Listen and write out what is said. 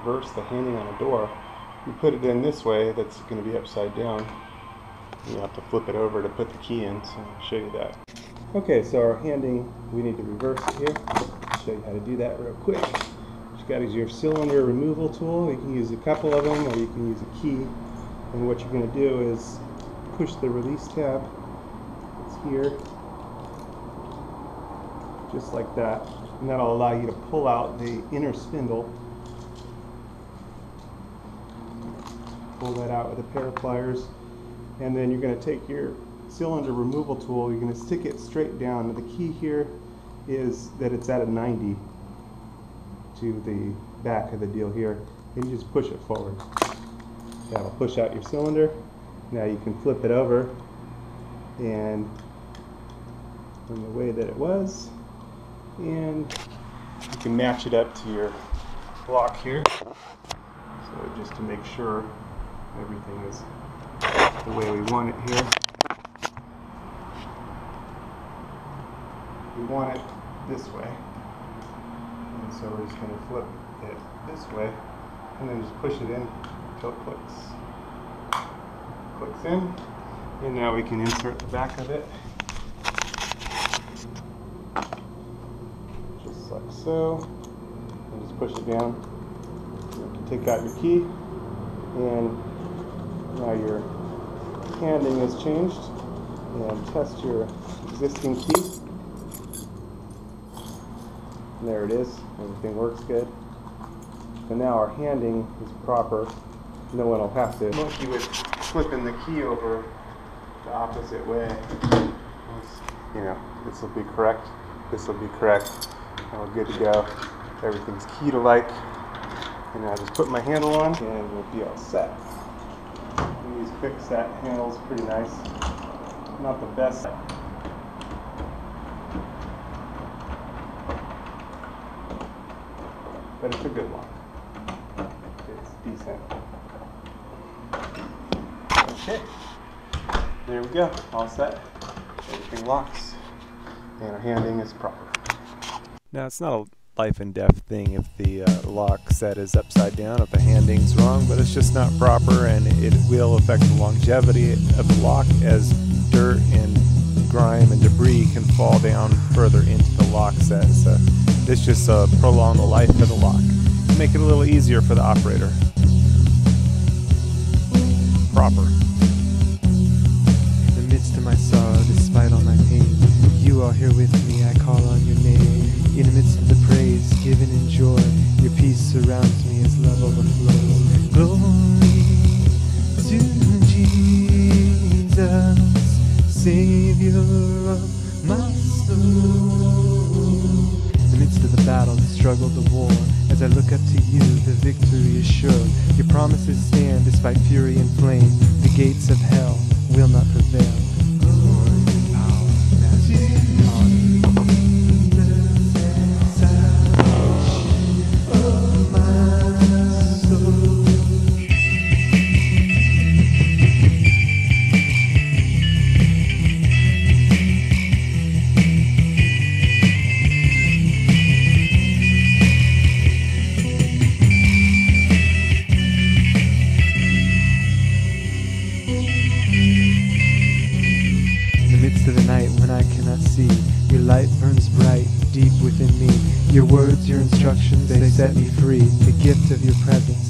reverse the handing on a door. You put it in this way, that's going to be upside down. You have to flip it over to put the key in, so I'll show you that. Okay, so our handing, we need to reverse it here. I'll show you how to do that real quick. What you got is your cylinder removal tool. You can use a couple of them, or you can use a key. And what you're going to do is push the release tab. It's here, just like that. And that'll allow you to pull out the inner spindle. Pull that out with a pair of pliers. And then you're going to take your cylinder removal tool, you're going to stick it straight down. The key here is that it's at a 90 to the back of the deal here. And you just push it forward. That'll push out your cylinder. Now you can flip it over and in the way that it was, and you can match it up to your block here. So just to make sure everything is the way we want it here. We want it this way, and so we're just going to flip it this way and then just push it in until it clicks in, and now we can insert the back of it just like so, and just push it down. You can take out your key, and now your handing is changed, and test your existing key. And there it is, everything works good. And now our handing is proper. No one will have to monkey with flipping the key over the opposite way. You know, this will be correct, this will be correct, and we're good to go. Everything's key to like. And now I just put my handle on and we'll be all set. And these Kwikset handles are pretty nice. Not the best, but it's a good lock. It's decent. Okay, there we go, all set. Everything locks, and our handing is proper. Now it's not a life and death thing if the lock set is upside down, if the handing's wrong, but it's just not proper, and it will affect the longevity of the lock as dirt and grime and debris can fall down further into the lock set. So this just prolong the life of the lock, make it a little easier for the operator. Proper. In the midst of my sorrow, despite all my pain, you are here with me, I call on your name. In the midst of the praise, given in joy, your peace surrounds me as love overflows. Glory to Jesus, Savior of my soul. In the midst of the battle, the struggle, the war, as I look up to you, the victory is sure. Your promises stand despite fury and flame. The gates of hell will not prevail. Glory, power, majesty, honor. To the night when I cannot see, your light burns bright deep within me. Your words, your instructions, they set me free. The gift of your presence